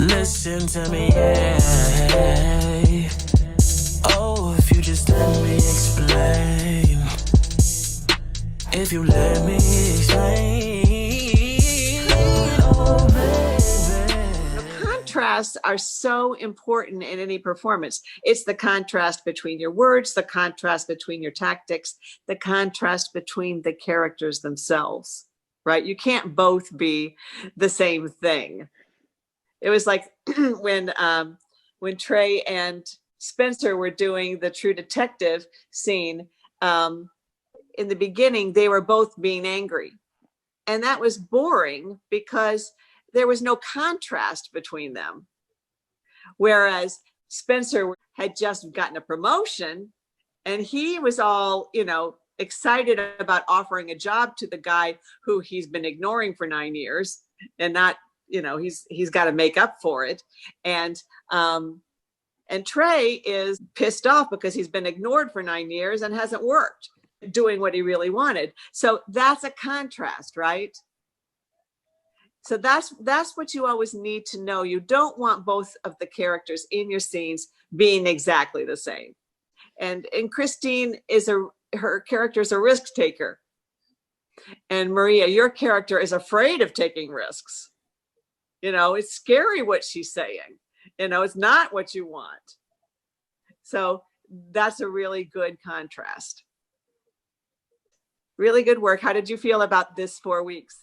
Listen to me, yeah. Oh, if you just let me explain. If you let me explain. Oh, baby. Contrasts are so important in any performance. It's the contrast between your words, the contrast between your tactics, the contrast between the characters themselves, right? You can't both be the same thing. It was like when Trey and Spencer were doing the True Detective scene. In the beginning, they were both being angry, and that was boring because there was no contrast between them. Whereas Spencer had just gotten a promotion, and he was all, excited about offering a job to the guy who he's been ignoring for 9 years, and not, he's got to make up for it. And Trey is pissed off because he's been ignored for 9 years and hasn't worked doing what he really wanted. So that's a contrast, right? So that's what you always need to know. You don't want both of the characters in your scenes being exactly the same. And Christine her character is a risk taker. And Maria, your character is afraid of taking risks. It's scary what she's saying. It's not what you want. So that's a really good contrast. Really good work. How did you feel about this 4 weeks?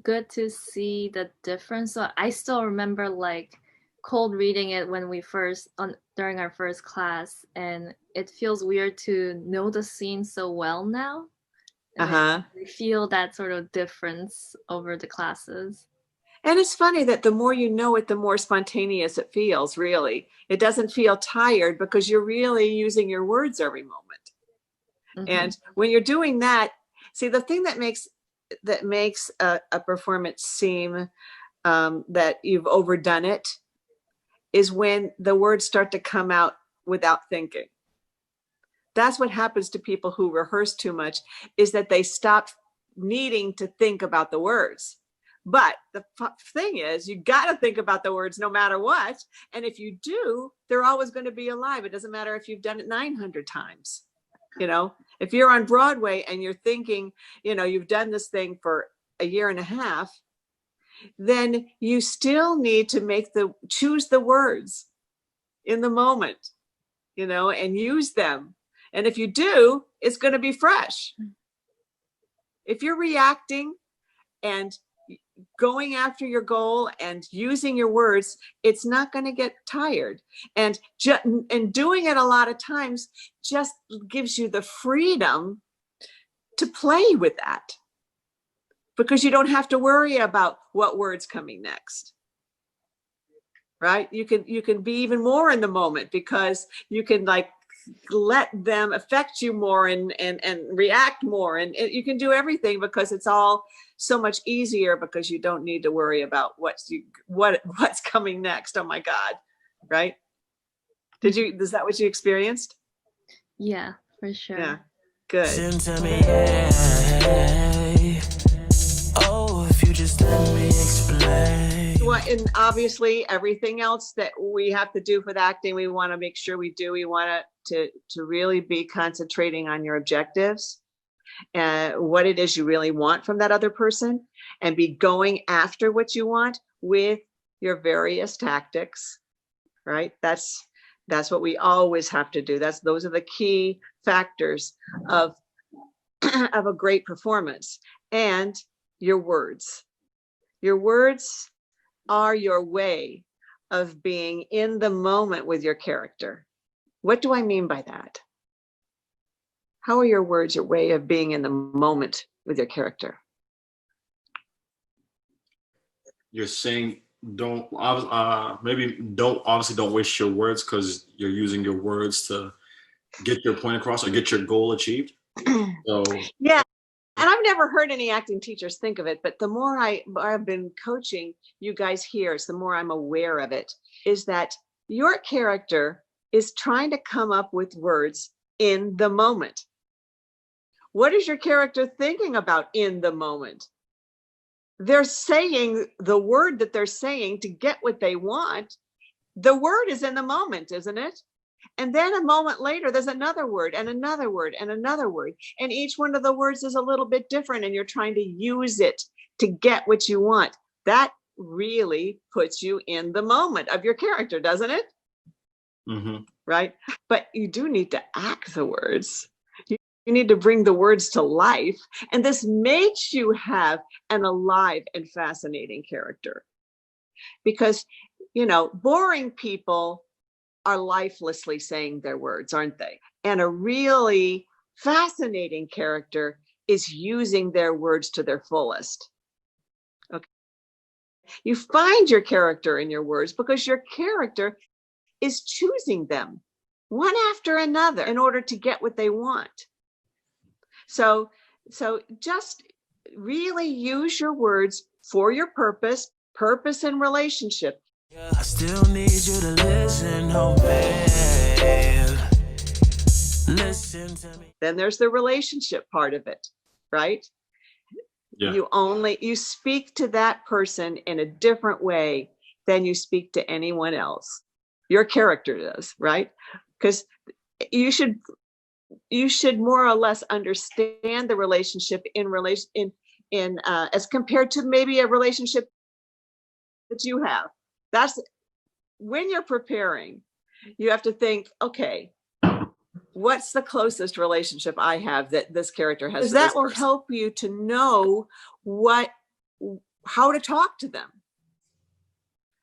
Good to see the difference. So I still remember like cold reading it when we during our first class, and it feels weird to know the scene so well now. I feel that sort of difference over the classes. And it's funny that the more you know it, the more spontaneous it feels, really. It doesn't feel tired because you're really using your words every moment. Mm-hmm. And when you're doing that, see, the thing that makes a performance seem that you've overdone it is when the words start to come out without thinking. That's what happens to people who rehearse too much, is that they stop needing to think about the words. But the thing is, you got to think about the words no matter what. And if you do, they're always going to be alive. It doesn't matter if you've done it 900 times. If you're on Broadway and you're thinking, you've done this thing for a year and a half, then you still need to choose the words in the moment, and use them. And if you do, it's going to be fresh. If you're reacting and going after your goal and using your words, it's not going to get tired. And doing it a lot of times just gives you the freedom to play with that, because you don't have to worry about what word's coming next. Right? You can be even more in the moment, because you can let them affect you more and react more, and you can do everything because it's all so much easier, because you don't need to worry about what's coming next. Oh my God. Right? Is that what you experienced? Yeah, for sure. Yeah. Good. Listen to me, yeah. Oh, if you just let me explain. And obviously everything else that we have to do with acting, we want to make sure we do. We want to really be concentrating on your objectives and what it is you really want from that other person, and be going after what you want with your various tactics, right? That's what we always have to do. Those are the key factors of a great performance. And your words are your way of being in the moment with your character. What do I mean by that? How are your words your way of being in the moment with your character? You're saying don't waste your words, because you're using your words to get your point across or get your goal achieved. So yeah. And I've never heard any acting teachers think of it, but the more I've been coaching you guys here, the more I'm aware of it, is that your character is trying to come up with words in the moment. What is your character thinking about in the moment? They're saying the word that they're saying to get what they want. The word is in the moment, isn't it? And then a moment later, there's another word and another word and another word. And each one of the words is a little bit different, and you're trying to use it to get what you want. That really puts you in the moment of your character, doesn't it? Mm-hmm. Right? But you do need to act the words. You need to bring the words to life. And this makes you have an alive and fascinating character. Because, you know, boring people are lifelessly saying their words, aren't they? And a really fascinating character is using their words to their fullest. Okay. You find your character in your words because your character is choosing them one after another in order to get what they want. So just really use your words for your purpose and relationship. I still need you to listen, oh babe. Listen to me. Then there's the relationship part of it, right? Yeah. You speak to that person in a different way than you speak to anyone else. Your character does, right? Because you should more or less understand the relationship in as compared to maybe a relationship that you have. That's when you're preparing, you have to think, okay, what's the closest relationship I have that this character has? That will help you to know how to talk to them.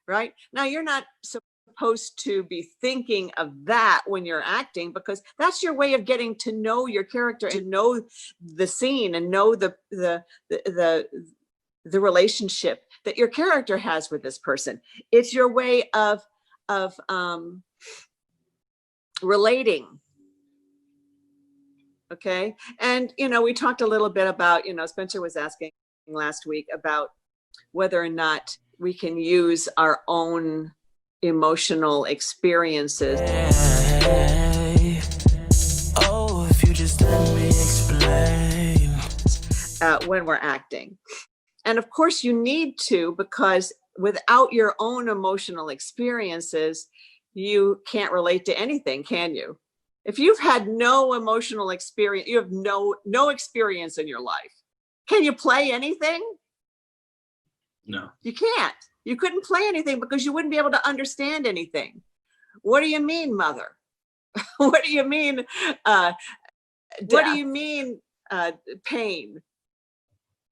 Right? Now, you're not supposed to be thinking of that when you're acting, because that's your way of getting to know your character and know the scene and know the relationship that your character has with this person. It's your way of relating. Okay. And, you know, we talked a little bit about, you know, Spencer was asking last week about whether or not we can use our own emotional experiences. Hey, oh, if you just let me explain. When we're acting. And of course you need to, because without your own emotional experiences, you can't relate to anything, can you? If you've had no emotional experience, you have no experience in your life. Can you play anything? No. You can't. You couldn't play anything because you wouldn't be able to understand anything. What do you mean, mother? What do you mean? What do you mean, pain?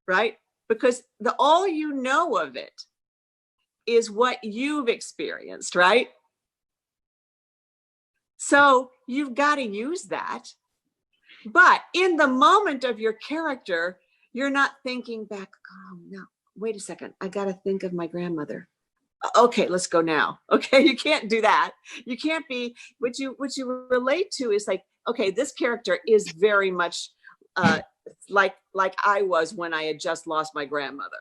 Right? Because all you know of it is what you've experienced, right? So you've got to use that. But in the moment of your character, you're not thinking back, oh no, wait a second, I got to think of my grandmother. Okay, let's go now. Okay, you can't do that. You can't be, what you relate to is like, okay, this character is very much like I was when I had just lost my grandmother.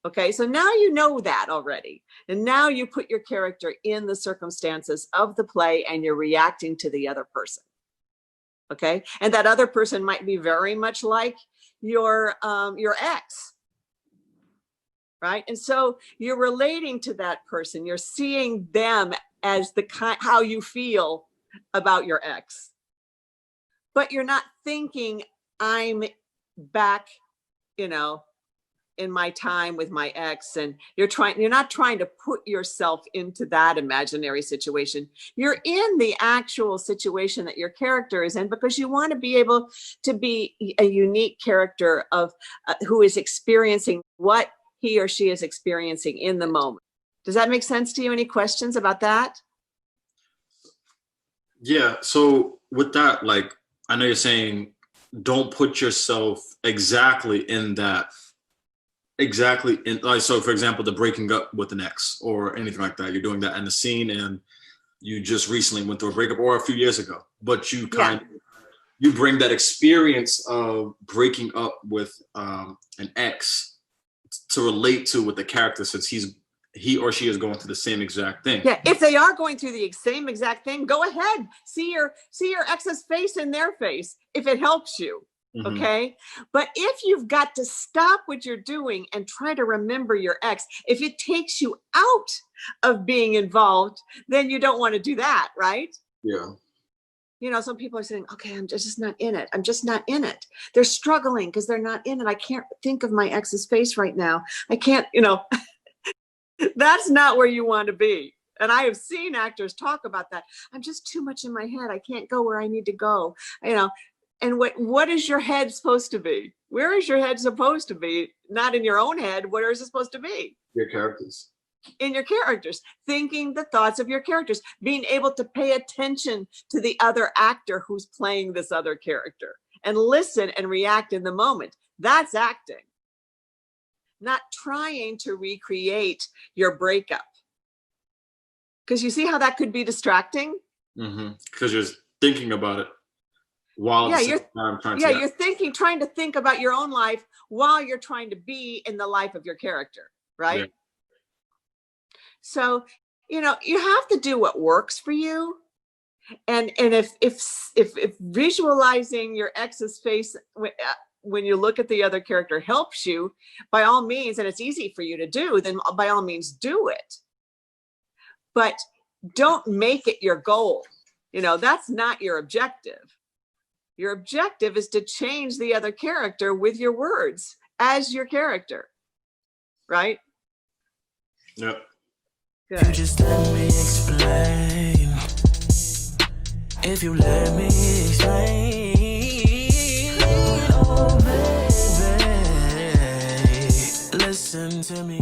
Okay, so now you know that already. And now you put your character in the circumstances of the play and you're reacting to the other person. Okay, and that other person might be very much like your ex. Right? And so you're relating to that person. You're seeing them as how you feel about your ex. But you're not thinking, I'm back, you know, in my time with my ex, and you're not trying to put yourself into that imaginary situation. You're in the actual situation that your character is in, because you want to be able to be a unique character of who is experiencing what he or she is experiencing in the moment. Does that make sense to you? Any questions about that? Yeah. So with that, like, I know you're saying don't put yourself exactly in that. Exactly. Like, so for example, the breaking up with an ex or anything like that, you're doing that in the scene and you just recently went through a breakup or a few years ago, but you you bring that experience of breaking up with an ex to relate to with the character, since he or she is going through the same exact thing. Yeah, if they are going through the same exact thing, go ahead. See your ex's face in their face if it helps you. Okay. But if you've got to stop what you're doing and try to remember your ex, if it takes you out of being involved, then you don't want to do that, right? Yeah. You know, some people are saying, okay, I'm just not in it. I'm just not in it. They're struggling because they're not in it. I can't think of my ex's face right now. I can't, you know, that's not where you want to be. And I have seen actors talk about that. I'm just too much in my head. I can't go where I need to go, you know. And what is your head supposed to be? Where is your head supposed to be? Not in your own head. Where is it supposed to be? Your characters. In your characters, thinking the thoughts of your characters, being able to pay attention to the other actor who's playing this other character and listen and react in the moment. That's acting. Not trying to recreate your breakup. Because you see how that could be distracting? Because you're thinking about it while you're trying to think about your own life while you're trying to be in the life of your character, right? Yeah. So, you know, you have to do what works for you. And if visualizing your ex's face when you look at the other character helps you, by all means, and it's easy for you to do, then by all means do it. But don't make it your goal. You know, that's not your objective. Your objective is to change the other character with your words as your character, right? Yep. Good. You just let me explain. If you let me explain. Oh, baby, listen to me.